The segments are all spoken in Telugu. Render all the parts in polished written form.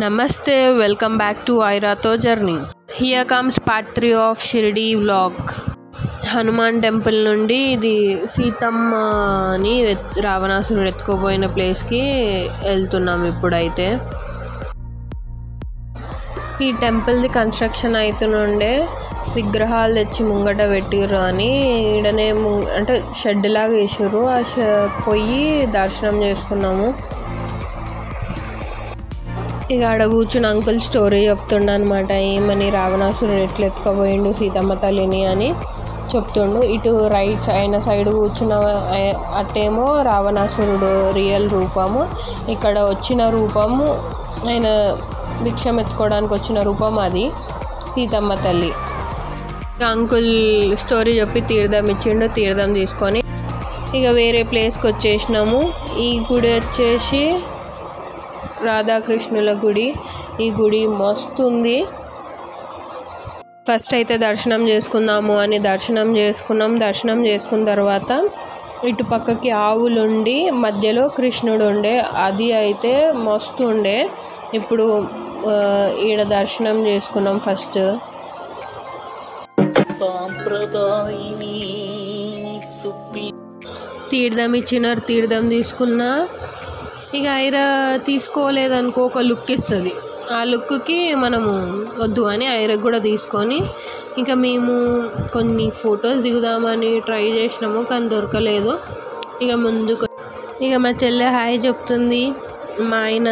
Namaste, welcome back to Airato journey. Here comes part 3 of Shirdi vlog. Hanuman temple నుండి ఇది సీతమ్మని రావణాసురుడు ఎత్తుకోపోయిన ప్లేస్కి వెళ్తున్నాం ఇప్పుడైతే. ఈ టెంపుల్ది కన్స్ట్రక్షన్ అవుతుండే విగ్రహాలు తెచ్చి ముంగట పెట్టిర్రు అని ఈడనే అంటే షెడ్ లాగా వేసారు. పోయి దర్శనం చేసుకున్నాము. ఇక ఆడ కూర్చుని అంకుల్ స్టోరీ చెప్తుండ అనమాట, ఏమని రావణాసురుడు ఎట్లా ఎత్తుకపోయిండు సీతమ్మ తల్లిని అని చెప్తుండు. ఇటు రైట్ అయిన సైడ్ కూర్చున్న అట్టేమో రావణాసురుడు రియల్ రూపము, ఇక్కడ వచ్చిన రూపము ఆయన భిక్షం ఎత్తుకోవడానికి వచ్చిన రూపం అది సీతమ్మ తల్లి. అంకుల్ స్టోరీ చెప్పి తీర్థం ఇచ్చిండు, తీర్థం తీసుకొని ఇక వేరే ప్లేస్కి వచ్చేసినాము. ఈ గుడి వచ్చేసి రాధాకృష్ణుల గుడి. ఈ గుడి మస్తు ఉంది. ఫస్ట్ అయితే దర్శనం చేసుకుందాము అని దర్శనం చేసుకున్నాం. దర్శనం చేసుకున్న తర్వాత ఇటు పక్కకి ఆవులుండి మధ్యలో కృష్ణుడు ఉండే, అది అయితే మస్తు ఉండే. ఇప్పుడు ఈడ దర్శనం చేసుకున్నాం. ఫస్ట్ తీర్థం ఇచ్చినారు, తీర్థం తీసుకున్నా. ఇక ఐరా తీసుకోలేదనుకో ఒక లుక్ ఇస్తుంది, ఆ లుక్కి మనము వద్దు అని ఐరకు కూడా తీసుకొని ఇంకా మేము కొన్ని ఫొటోస్ దిగుదామని ట్రై చేసినాము, కానీ దొరకలేదు. ఇక ముందుకు ఇక మా చెల్లె హాయ్ చెప్తుంది, మా ఆయన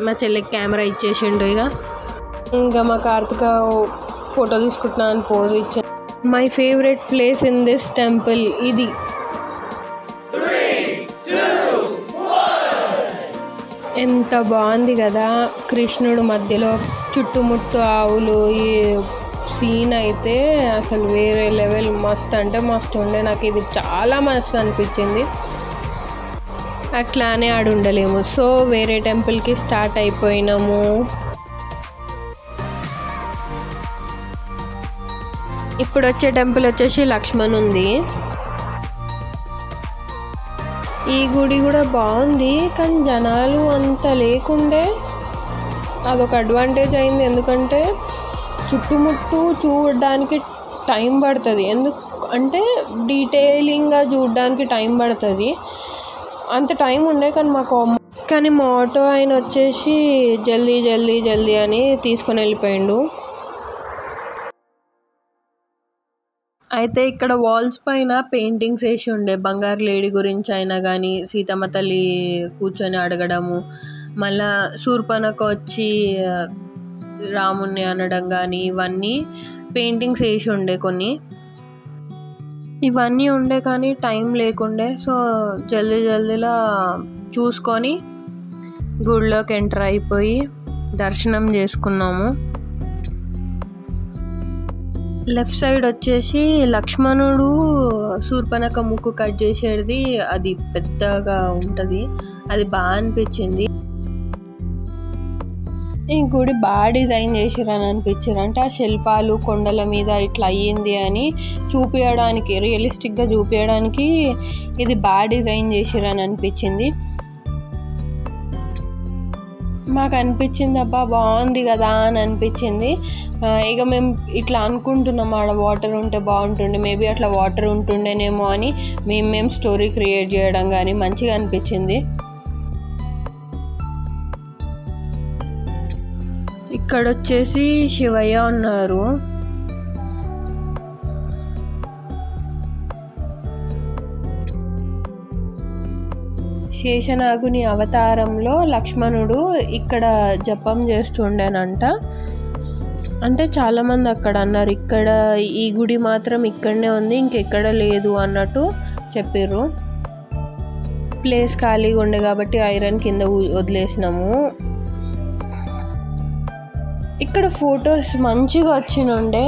మా చెల్లెకి కెమెరా ఇచ్చేసిండు. ఇంకా మా కార్తిక ఫోటో తీసుకుంటున్నా అని పోజ్ ఇచ్చాను. My favourite place in this temple ఇది. ఎంత బాగుంది కదా, కృష్ణుడు మధ్యలో చుట్టుముట్టు ఆవులు. ఈ సీన్ అయితే అసలు వేరే లెవెల్, మస్తు అంటే మస్తు ఉండే. నాకు ఇది చాలా మస్తు అనిపించింది. అట్లానే ఆడు ఉండలేము, సో వేరే టెంపుల్కి స్టార్ట్ అయిపోయినాము. ఇప్పుడు వచ్చే టెంపుల్ వచ్చేసి లక్ష్మణ్ ఉంది. ఈ గుడి కూడా బాగుంది, కానీ జనాలు అంత లేకుండే, అదొక అడ్వాంటేజ్ అయింది. ఎందుకంటే చుట్టుముట్టు చూడడానికి టైం పడుతుంది, అంటే డీటెయిలింగ్గా చూడడానికి టైం పడుతుంది. అంత టైం ఉండే కానీ మా ఆటో ఆయన వచ్చేసి జల్దీ జల్దీ జల్దీ అని తీసుకొని వెళ్ళిపోయిండు. అయితే ఇక్కడ వాల్స్ పైన పెయింటింగ్స్ వేసి ఉండే, బంగారు లేడీ గురించి అయినా కానీ, సీతమ్మ తల్లి కూర్చొని అడగడము, మళ్ళా శూర్పణఖ వచ్చి రాముణ్ణి అనడం కానీ, ఇవన్నీ పెయింటింగ్స్ వేసి ఉండే కొన్ని. ఇవన్నీ ఉండే కానీ టైం లేకుండే, సో జల్దీ జల్దీలా చూసుకొని గుడిలోకి ఎంటర్ అయిపోయి దర్శనం చేసుకున్నాము. లెఫ్ట్ సైడ్ వచ్చేసి లక్ష్మణుడు శూర్పణఖ ముక్కు కట్ చేసేది, అది పెద్దగా ఉంటుంది, అది బాగా అనిపించింది. ఈ గుడి బాగా డిజైన్ చేసిరని అనిపించారు. అంటే ఆ శిల్పాలు కొండల మీద ఇట్లా అయ్యింది అని చూపించడానికి, రియలిస్టిక్గా చూపించడానికి ఇది బాగా డిజైన్ చేసిరని అనిపించింది. మాకు అనిపించింది అబ్బా బాగుంది కదా అని అనిపించింది. ఇక మేము ఇట్లా అనుకుంటున్నాం, ఆడ వాటర్ ఉంటే బాగుంటుండే, మేబీ అట్లా వాటర్ ఉంటుండేనేమో అని మేము స్టోరీ క్రియేట్ చేయడం కానీ మంచిగా అనిపించింది. ఇక్కడ వచ్చేసి శివయ్య ఉన్నారు. శేషనాగుని అవతారంలో లక్ష్మణుడు ఇక్కడ జపం చేస్తుండేనంట. అంటే చాలామంది అక్కడ అన్నారు, ఇక్కడ ఈ గుడి మాత్రం ఇక్కడనే ఉంది, ఇంకెక్కడ లేదు అన్నట్టు చెప్పారు. ప్లేస్ ఖాళీగా ఉండే కాబట్టి ఐరన్ కింద వదిలేసినాము. ఇక్కడ ఫొటోస్ మంచిగా వచ్చినుండే.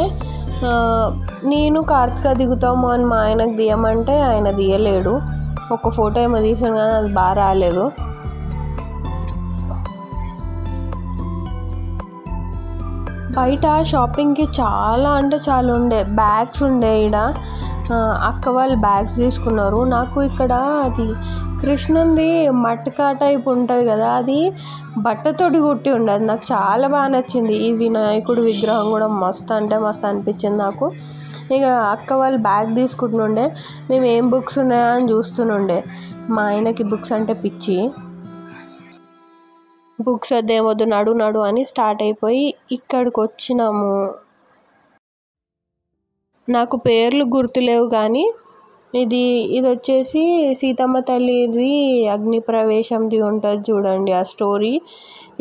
నేను కార్తిక దిగుతాము అని మా ఆయనకు తీయమంటే ఆయన తీయలేడు. ఒక ఫోటో ఏమో తీసాను కానీ అది బాగా రాలేదు. బయట షాపింగ్కి చాలా అంటే చాలా ఉండే, బ్యాగ్స్ ఉండే. ఈడ అక్క వాళ్ళు బ్యాగ్స్ తీసుకున్నారు. నాకు ఇక్కడ అది కృష్ణుంది మట్కా టైప్ ఉంటుంది కదా, అది బట్టతోటి కుట్టి ఉండదు. నాకు చాలా బాగా నచ్చింది. ఈ వినాయకుడు విగ్రహం కూడా మస్తు అంటే మస్తు అనిపించింది నాకు. ఇక అక్క వాళ్ళు బ్యాగ్ తీసుకుంటుండే, మేము ఏం బుక్స్ ఉన్నాయా అని చూస్తుండే. మా ఆయనకి బుక్స్ అంటే పిచ్చి. బుక్స్ వద్దేమొద్దు నడు అని స్టార్ట్ అయిపోయి ఇక్కడికి వచ్చినాము. నాకు పేర్లు గుర్తులేవు కానీ ఇది వచ్చేసి సీతమ్మ తల్లిది అగ్ని ప్రవేశంది ఉంటుంది చూడండి ఆ స్టోరీ.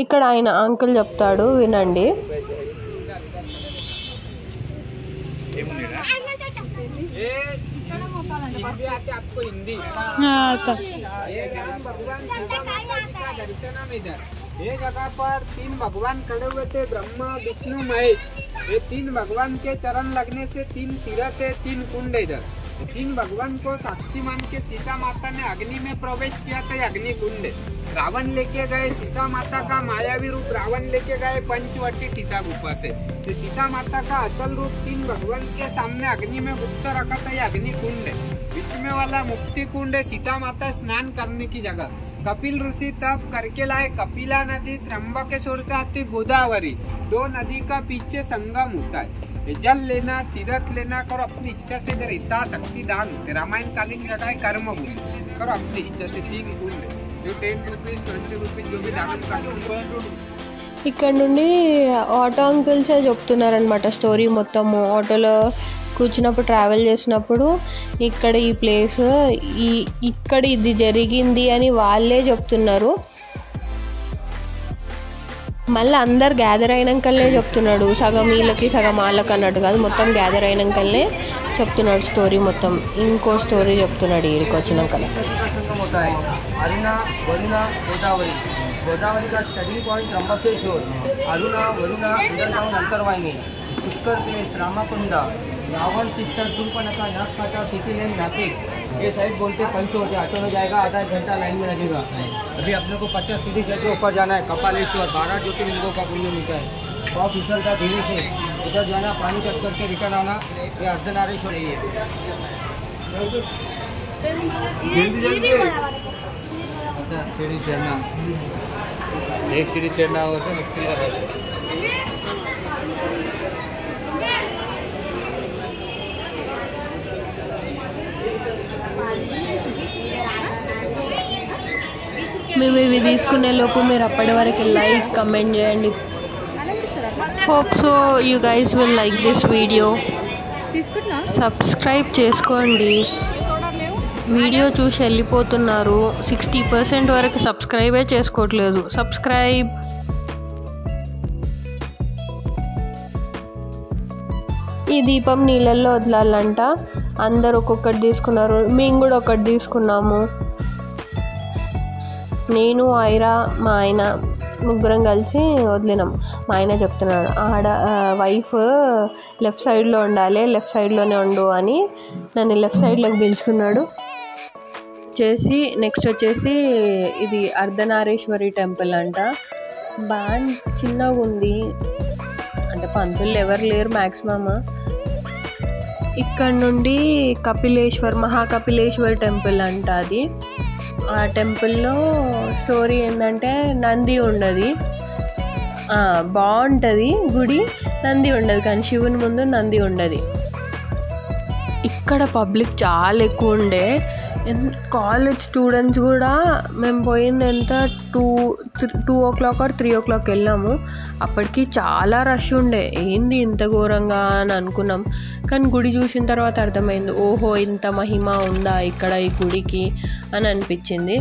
ఇక్కడ ఆయన అంకుల్ చెప్తాడు, వినండి. एक जगह पर 3 भगवान खड़े हुए थे, ब्रह्मा विष्णु महेश। ये 3 भगवान के चरण लगने से 3 तीर्थ है, 3 कुंड इधर। 3 भगवान को साक्षी मान के सीता माता ने अग्नि में प्रवेश किया था, अग्नि कुंड। रावण लेके गए सीता माता का मायावी रूप, रावण लेके गए पंचवटी सीता गुफा से। तो सीता माता का असल रूप 3 भगवान के सामने अग्नि में गुप्त रखा था, ये अग्नि कुंड है। बीच में वाला मुक्ति कुंड है, सीता माता स्नान करने की जगह। कपिल ऋषि तप करके लाए कपिला नदी, त्र्यंबकेश्वर से आती गोदावरी, 2 नदी का पीछे संगम होता है। जल लेना, तीर्थ लेना करो अपनी इच्छा से। इधर हिता शक्ति दान होते, रामायण कालीन जगह है कर्म भूमि, करो अपनी इच्छा से। 3 कुंड जो 10 रुपीज 20 रुपीज जो भी दान करो। ఇక్కడ నుండి ఆటో అంకుల్సే చెప్తున్నారనమాట స్టోరీ మొత్తము. ఆటోలో కూర్చున్నప్పుడు ట్రావెల్ చేసినప్పుడు ఇక్కడ ఈ ప్లేస్ ఇక్కడ ఇది జరిగింది అని వాళ్ళే చెప్తున్నారు. మళ్ళీ అందరు గ్యాదర్ అయినాకనే చెప్తున్నాడు, సగం వీళ్ళకి సగం వాళ్ళకి అన్నట్టు కాదు, మొత్తం గ్యాదర్ అయినాకనే చెప్తున్నాడు స్టోరీ మొత్తం. ఇంకో స్టోరీ చెప్తున్నాడు ఈడికి వచ్చినాక. गोदावरी का study point Trimbakeshwar, Aruna Varuna underground Antarvahini, Pushkar place, Ramakunda, Ravan sister, Surpanakha, Nagapata, city lane, Nashik. ये साइड बोलते पंचवटी। ऑटो में जाएगा, आधा घंटा लाइन में लगेगा। अभी अपने को 50 सीढ़ी चढ़ के ऊपर जाना है। कपालेश्वर 12 ज्योतिर्लिंगों का पुण्य मिलता है। बहुत फिसलता धीरे से उधर जाना, पानी कट करके रिटर्न आना। ये अर्धनारीश्वर है। अच्छा सीढ़ी चढ़ना, एक सीढ़ी चढ़ना हो से मुश्किल का है। మేము ఇవి తీసుకునే లోపు మీరు అప్పటి వరకు లైక్ కమెంట్ చేయండి. Hope so you guys will like this video. Subscribe చేసుకోండి. వీడియో చూసి వెళ్ళిపోతున్నారు, 60% వరకు సబ్స్క్రైబే చేసుకోవట్లేదు. సబ్స్క్రైబ్. ఈ దీపం నీళ్ళల్లో వదలాలంట. అందరు ఒక్కొక్కటి తీసుకున్నారు, మేము కూడా ఒకటి తీసుకున్నాము. నేను ఐరా మా ఆయన ముగ్గురం కలిసి వదిలినాం. మా ఆయన చెప్తున్నాడు, ఆడ వైఫ్ లెఫ్ట్ సైడ్లో ఉండాలి, లెఫ్ట్ సైడ్లోనే ఉండు అని నన్ను లెఫ్ట్ సైడ్లోకి పిలుచుకున్నాడు. నెక్స్ట్ వచ్చేసి ఇది అర్ధనారీశ్వరి టెంపుల్ అంట. బాగా చిన్నగా ఉంది, అంటే పంతులు ఎవరు లేరు మ్యాక్సిమమ్. ఇక్కడ నుండి మహాకపిలేశ్వర్ టెంపుల్ అంట. అది ఆ టెంపుల్లో స్టోరీ ఏంటంటే నంది ఉండదు, బాగుంటుంది గుడి. నంది ఉండదు కానీ శివుని ముందు నంది ఉండదు. ఇక్కడ పబ్లిక్ చాలా ఎక్కువ ఉండే. కాలేజ్ స్టూడెంట్స్ కూడా, మేము పోయింది ఎంత 2 o'clock or 3 o'clock వెళ్ళాము. అప్పటికి చాలా రష్ ఉండే. ఏంది ఇంత ఘోరంగా అని అనుకున్నాం, కానీ గుడి చూసిన తర్వాత అర్థమైంది, ఓహో ఇంత మహిమ ఉందా ఇక్కడ ఈ గుడికి అని అనిపించింది.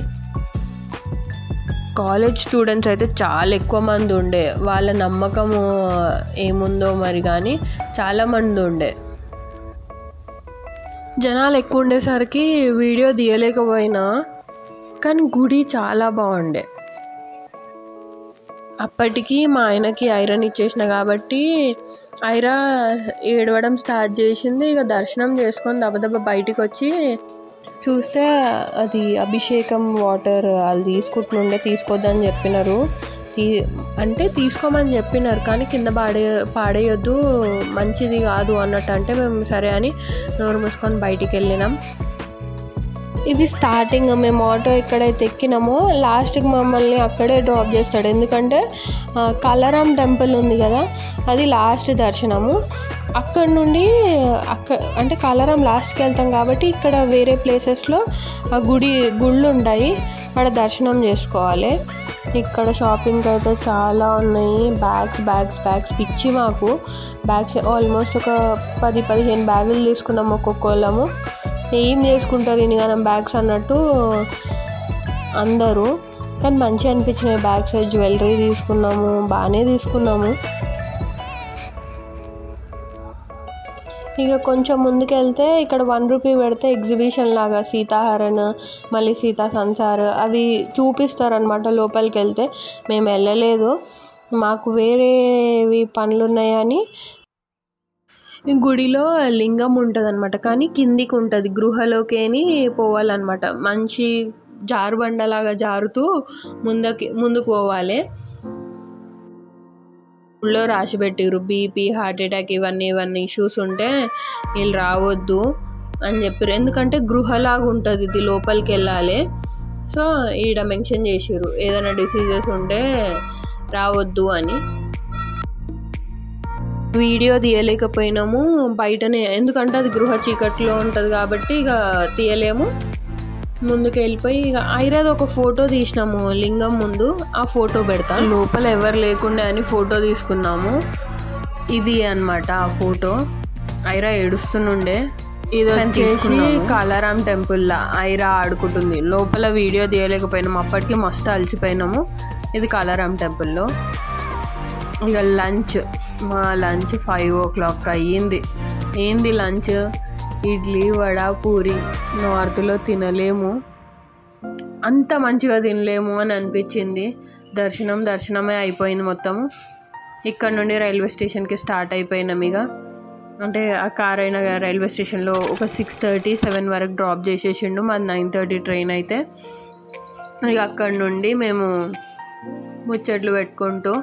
కాలేజ్ స్టూడెంట్స్ అయితే చాలా ఎక్కువ మంది ఉండే. వాళ్ళ నమ్మకము ఏముందో మరి కానీ చాలామంది ఉండే. జనాలు ఎక్కువ ఉండేసరికి వీడియో తీయలేకపోయినా, కానీ గుడి చాలా బాగుండే. అప్పటికి మా ఆయనకి ఐరన్ ఇచ్చేసిన కాబట్టి ఐరా ఏడవడం స్టార్ట్ చేసింది. ఇక దర్శనం చేసుకొని దబదబ బయటికి వచ్చి చూస్తే అది అభిషేకం వాటర్ వాళ్ళు తీసుకుంటుండే, తీసుకోవద్దని చెప్పినారు. అంటే తీసుకోమని చెప్పినారు, కానీ కింద పాడేయొద్దు, మంచిది కాదు అన్నట్టు అంటే మేము సరే అని నోరు మూసుకొని బయటికి వెళ్ళినాం. ఇది స్టార్టింగ్. మేము ఆటో ఎక్కడైతే ఎక్కినామో లాస్ట్కి మమ్మల్ని అక్కడే డ్రాప్ చేస్తాడు. ఎందుకంటే కలరాం టెంపుల్ ఉంది కదా, అది లాస్ట్ దర్శనము. అక్కడ నుండి అంటే కలరాం లాస్ట్కి వెళ్తాం కాబట్టి ఇక్కడ వేరే ప్లేసెస్లో గుళ్ళు ఉంటాయి, అక్కడ దర్శనం చేసుకోవాలి. ఇక్కడ షాపింగ్ అయితే చాలా ఉన్నాయి. బ్యాగ్స్ పిచ్చి మాకు. బ్యాగ్స్ ఆల్మోస్ట్ ఒక 10-15 బ్యాగులు తీసుకున్నాము ఒక్కొక్కళ్ళము. ఏం చేసుకుంటారు ఇన్నిగానం బ్యాగ్స్ అన్నట్టు అందరూ, కానీ మంచిగా అనిపించినాయి బ్యాగ్స్. జ్యువెలరీ తీసుకున్నాము, బాగానే తీసుకున్నాము. ఇక కొంచెం ముందుకు వెళ్తే ఇక్కడ 1 రూపీ పెడితే ఎగ్జిబిషన్ లాగా సీతాహరణ్, మళ్ళీ సీతా సంసార్ అవి చూపిస్తారనమాట లోపలికి వెళ్తే. మేము వెళ్ళలేదు, మాకు వేరేవి పనులు ఉన్నాయని. గుడిలో లింగం ఉంటుంది అనమాట, కానీ కిందికి ఉంటుంది, గృహలోకేని పోవాలన్నమాట. మంచి జారుబండలాగా జారుతూ ముందుకు పోవాలి. ఊళ్ళో రాసి పెట్టిరు బీపీ, హార్ట్ అటాక్ ఇవన్నీ ఇష్యూస్ ఉంటే వీళ్ళు రావద్దు అని చెప్పారు. ఎందుకంటే గృహలాగా ఉంటుంది, ఇది లోపలికి వెళ్ళాలి. సో ఈడ మెన్షన్ చేసిరు ఏదైనా డిసీజెస్ ఉంటే రావద్దు అని. వీడియో తీయలేకపోయినాము బయటనే, ఎందుకంటే అది గృహ చీకట్లో ఉంటుంది కాబట్టి ఇక తీయలేము. ముందుకు వెళ్ళిపోయి ఇక ఐరాది ఒక ఫోటో తీసినాము లింగం ముందు, ఆ ఫోటో పెడతా. లోపల ఎవరు లేకుండే అని ఫోటో తీసుకున్నాము. ఇది అన్నమాట ఆ ఫోటో. ఐరా ఏడుస్తుండే. ఇది వచ్చేసి కలరాం టెంపుల్లా ఐరా ఆడుకుంటుంది. లోపల వీడియో తీయలేకపోయినాము, అప్పటికి మస్తు అలసిపోయినాము. ఇది కలరాం టెంపుల్లో. ఇక మా లంచ్ 5 o'clock అయ్యింది. ఏంది లంచ్? ఇడ్లీ, వడ, పూరి. నార్త్లో తినలేము, అంత మంచిగా తినలేము అని అనిపించింది. దర్శనమే అయిపోయింది మొత్తము. ఇక్కడ నుండి రైల్వే స్టేషన్కి స్టార్ట్ అయిపోయినాం. ఇక అంటే ఆ కార్ అయినా రైల్వే స్టేషన్లో ఒక 6:30-7 వరకు డ్రాప్ చేసేసిండు. మాది 9:30 ట్రైన్ అయితే. ఇక అక్కడ నుండి మేము ముచ్చట్లు పెట్టుకుంటూ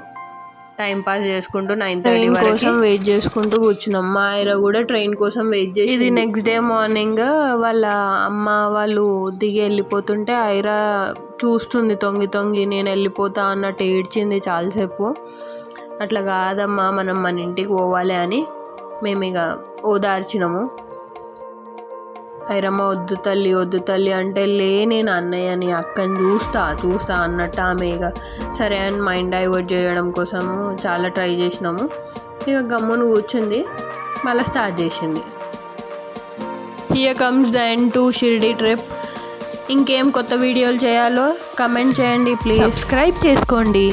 టైం పాస్ చేసుకుంటూ 9:30 వరకు వెయిట్ చేసుకుంటూ కూర్చున్నాం. మా ఐరా కూడా ట్రైన్ కోసం వెయిట్ చేసి. ఇది నెక్స్ట్ డే మార్నింగ్ వాళ్ళ అమ్మ వాళ్ళు దిగి వెళ్ళిపోతుంటే ఐరా చూస్తుంది తొంగి నేను వెళ్ళిపోతా అన్నట్టు ఏడ్చింది చాలాసేపు. అట్లా కాదమ్మా, మనం మన ఇంటికి పోవాలి అని మేము ఇక ఓదార్చినాము. ఐరమ్మ వద్దు తల్లి అంటే నేను అన్నయ్యని అక్కని చూస్తా అన్నట్టు ఆమె ఇక సరే అని మైండ్ డైవర్ట్ చేయడం కోసము చాలా ట్రై చేసినాము. ఇక గమ్మును కూర్చుంది, మళ్ళీ స్టార్ట్ చేసింది. Here comes the end to Shirdi trip. ఇంకేం కొత్త వీడియోలు చేయాలో కమెంట్ చేయండి ప్లీజ్. సబ్స్క్రైబ్ చేసుకోండి.